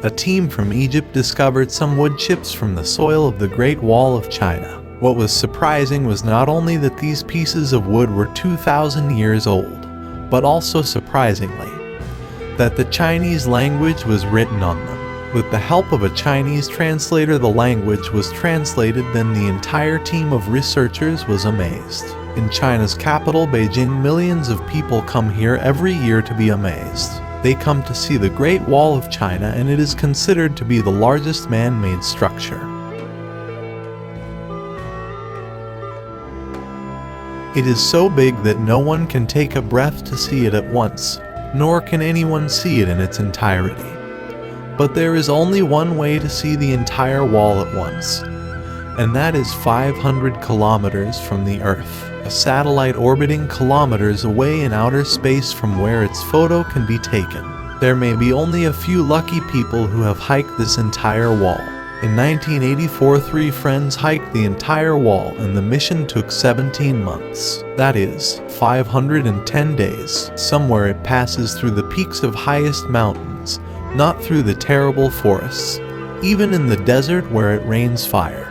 a team from Egypt discovered some wood chips from the soil of the Great Wall of China. What was surprising was not only that these pieces of wood were 2,000 years old, but also surprisingly, that the Chinese language was written on them. With the help of a Chinese translator, the language was translated, then the entire team of researchers was amazed. In China's capital, Beijing, millions of people come here every year to be amazed. They come to see the Great Wall of China, and it is considered to be the largest man-made structure. It is so big that no one can take a breath to see it at once, nor can anyone see it in its entirety. But there is only one way to see the entire wall at once, and that is 500 kilometers from the Earth, a satellite orbiting kilometers away in outer space from where its photo can be taken. There may be only a few lucky people who have hiked this entire wall. In 1984, 3 friends hiked the entire wall, and the mission took 17 months. That is, 510 days. Somewhere it passes through the peaks of highest mountains, not through the terrible forests, even in the desert where it rains fire.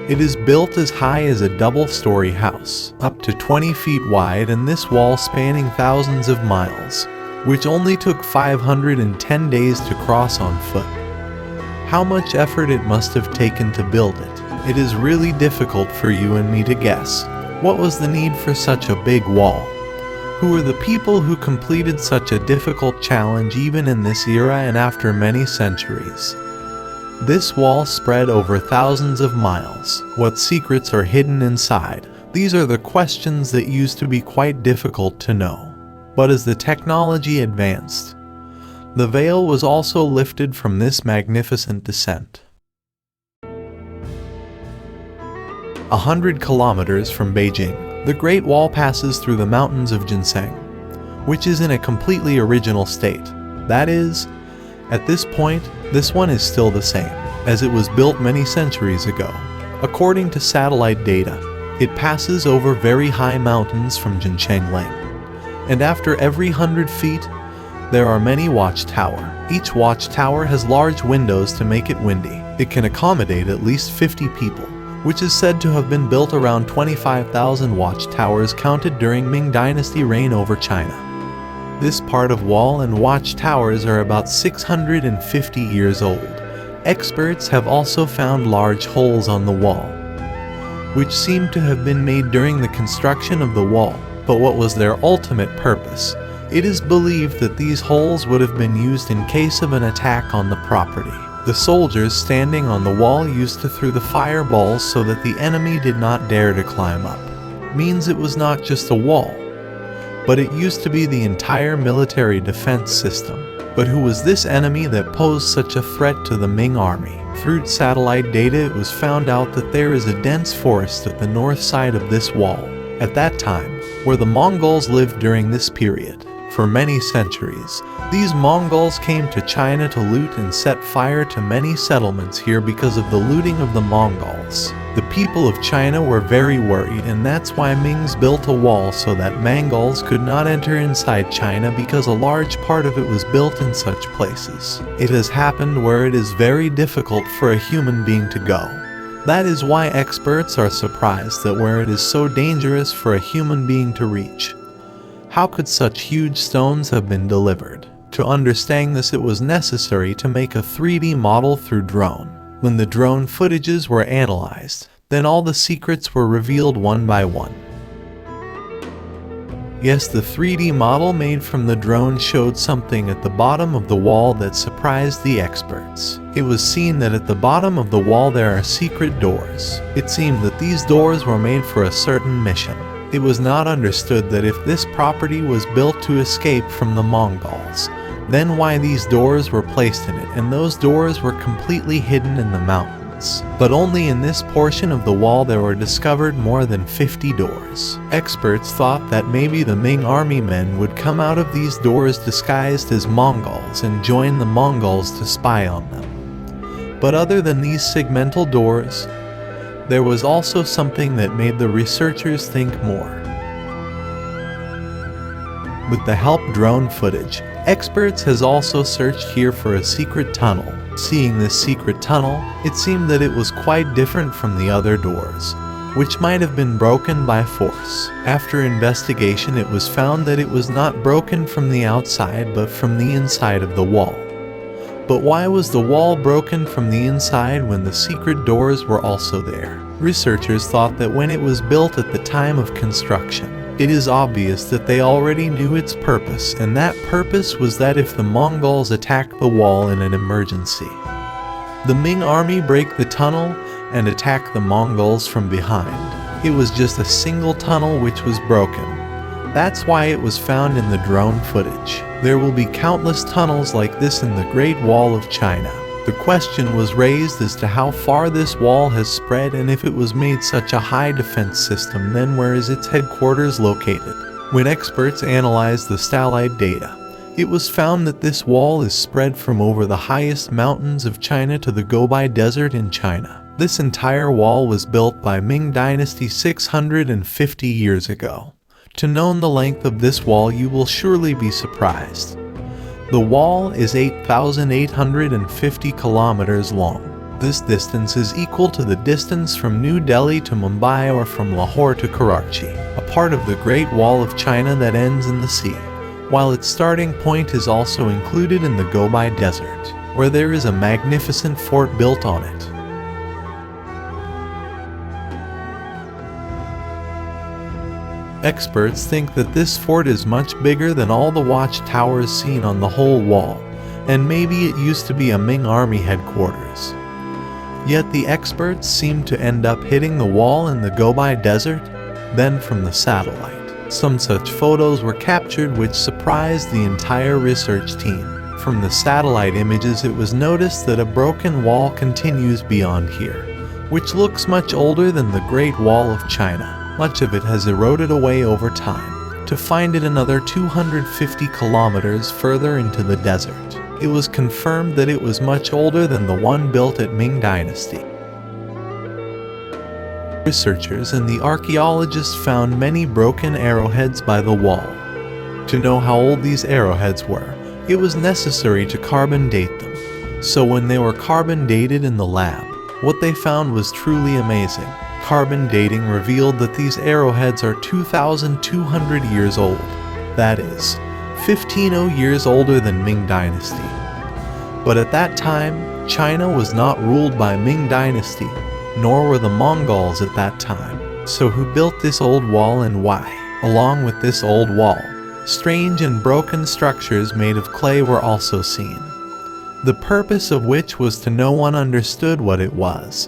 It is built as high as a double-story house, up to 20 feet wide, and this wall spanning thousands of miles, which only took 510 days to cross on foot. How much effort it must have taken to build it. It is really difficult for you and me to guess. What was the need for such a big wall? Who were the people who completed such a difficult challenge even in this era and after many centuries? This wall spread over thousands of miles. What secrets are hidden inside? These are the questions that used to be quite difficult to know. But as the technology advanced, the veil was also lifted from this magnificent descent. 100 kilometers from Beijing, the Great Wall passes through the mountains of Ginseng, which is in a completely original state. That is, at this point, this one is still the same, as it was built many centuries ago. According to satellite data, it passes over very high mountains from Jinshanling, and after every 100 feet, there are many watchtowers. Each watchtower has large windows to make it windy. It can accommodate at least 50 people, which is said to have been built around 25,000 watchtowers counted during Ming Dynasty reign over China. This part of wall and watchtowers are about 650 years old. Experts have also found large holes on the wall, which seem to have been made during the construction of the wall. But what was their ultimate purpose? It is believed that these holes would have been used in case of an attack on the property. The soldiers standing on the wall used to throw the fireballs so that the enemy did not dare to climb up. Means it was not just a wall, but it used to be the entire military defense system. But who was this enemy that posed such a threat to the Ming army? Through satellite data, it was found out that there is a dense forest at the north side of this wall. At that time, where the Mongols lived during this period. For many centuries, these Mongols came to China to loot and set fire to many settlements here because of the looting of the Mongols. The people of China were very worried, and that's why Mings built a wall so that Mongols could not enter inside China, because a large part of it was built in such places. It has happened where it is very difficult for a human being to go. That is why experts are surprised that where it is so dangerous for a human being to reach. How could such huge stones have been delivered? To understand this, it was necessary to make a 3D model through drone. When the drone footages were analyzed, then all the secrets were revealed one by one. Yes, the 3D model made from the drone showed something at the bottom of the wall that surprised the experts. It was seen that at the bottom of the wall there are secret doors. It seemed that these doors were made for a certain mission. It was not understood that if this property was built to escape from the Mongols, then why these doors were placed in it, and those doors were completely hidden in the mountains. But only in this portion of the wall there were discovered more than 50 doors. Experts thought that maybe the Ming army men would come out of these doors disguised as Mongols and join the Mongols to spy on them. But other than these segmental doors, there was also something that made the researchers think more. With the help drone footage, Experts has also searched here for a secret tunnel. Seeing this secret tunnel, it seemed that it was quite different from the other doors, which might have been broken by force. After investigation, it was found that it was not broken from the outside but from the inside of the wall. But why was the wall broken from the inside when the secret doors were also there? Researchers thought that when it was built at the time of construction, it is obvious that they already knew its purpose, and that purpose was that if the Mongols attacked the wall in an emergency, the Ming army break the tunnel and attack the Mongols from behind. It was just a single tunnel which was broken. That's why it was found in the drone footage. There will be countless tunnels like this in the Great Wall of China. The question was raised as to how far this wall has spread, and if it was made such a high defense system, then where is its headquarters located? When experts analyzed the satellite data, it was found that this wall is spread from over the highest mountains of China to the Gobi Desert in China. This entire wall was built by Ming Dynasty 650 years ago. To know the length of this wall, you will surely be surprised. The wall is 8,850 kilometers long. This distance is equal to the distance from New Delhi to Mumbai or from Lahore to Karachi, a part of the Great Wall of China that ends in the sea, while its starting point is also included in the Gobi Desert, where there is a magnificent fort built on it. Experts think that this fort is much bigger than all the watchtowers seen on the whole wall, and maybe it used to be a Ming army headquarters. Yet the experts seem to end up hitting the wall in the Gobi Desert, then from the satellite. Some such photos were captured which surprised the entire research team. From the satellite images, it was noticed that a broken wall continues beyond here, which looks much older than the Great Wall of China. Much of it has eroded away over time, to find it another 250 kilometers further into the desert. It was confirmed that it was much older than the one built at Ming Dynasty. Researchers and the archaeologists found many broken arrowheads by the wall. To know how old these arrowheads were, it was necessary to carbon date them. So when they were carbon dated in the lab, what they found was truly amazing. Carbon dating revealed that these arrowheads are 2,200 years old. That is, 1500 years older than Ming Dynasty. But at that time, China was not ruled by Ming Dynasty, nor were the Mongols at that time. So who built this old wall and why? Along with this old wall, strange and broken structures made of clay were also seen, the purpose of which was to no one understood what it was.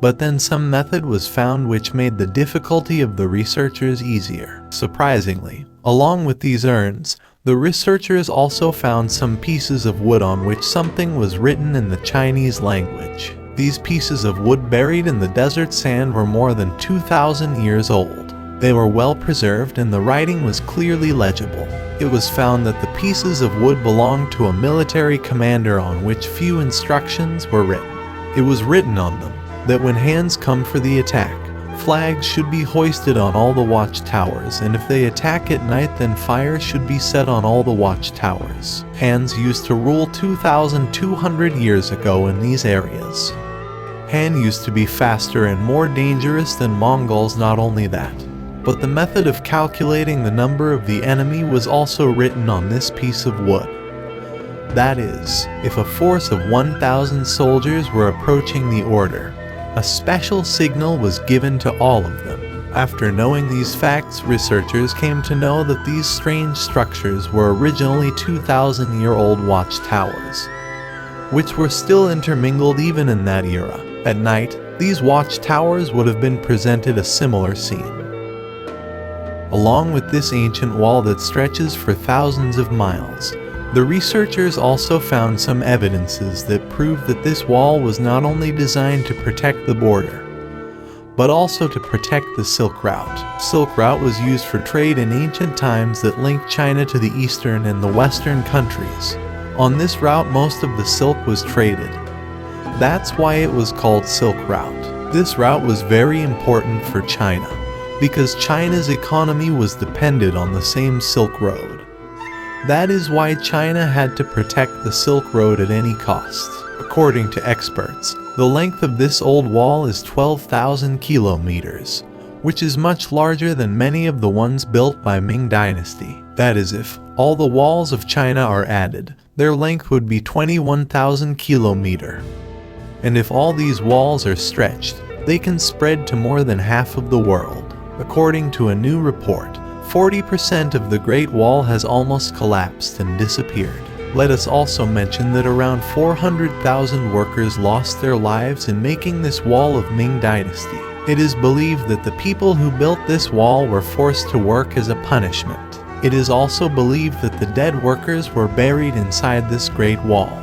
But then some method was found which made the difficulty of the researchers easier. Surprisingly, along with these urns, the researchers also found some pieces of wood on which something was written in the Chinese language. These pieces of wood buried in the desert sand were more than 2,000 years old. They were well preserved and the writing was clearly legible. It was found that the pieces of wood belonged to a military commander on which few instructions were written. It was written on them that when hands come for the attack, flags should be hoisted on all the watchtowers, and if they attack at night, then fire should be set on all the watchtowers. Han's used to rule 2,200 years ago in these areas. Han used to be faster and more dangerous than Mongols. Not only that, but the method of calculating the number of the enemy was also written on this piece of wood. That is, if a force of 1,000 soldiers were approaching the order, a special signal was given to all of them. After knowing these facts, researchers came to know that these strange structures were originally 2,000-year-old watchtowers, which were still intermingled even in that era. At night, these watchtowers would have been presented a similar scene. Along with this ancient wall that stretches for thousands of miles, the researchers also found some evidences that proved that this wall was not only designed to protect the border, but also to protect the Silk Route. Silk Route was used for trade in ancient times that linked China to the eastern and the western countries. On this route, most of the silk was traded. That's why it was called Silk Route. This route was very important for China, because China's economy was dependent on the same Silk Road. That is why China had to protect the Silk Road at any cost. According to experts, the length of this old wall is 12,000 kilometers, which is much larger than many of the ones built by Ming Dynasty. That is, if all the walls of China are added, their length would be 21,000 kilometers. And if all these walls are stretched, they can spread to more than half of the world. According to a new report, 40% of the Great Wall has almost collapsed and disappeared. Let us also mention that around 400,000 workers lost their lives in making this wall of Ming Dynasty. It is believed that the people who built this wall were forced to work as a punishment. It is also believed that the dead workers were buried inside this Great Wall.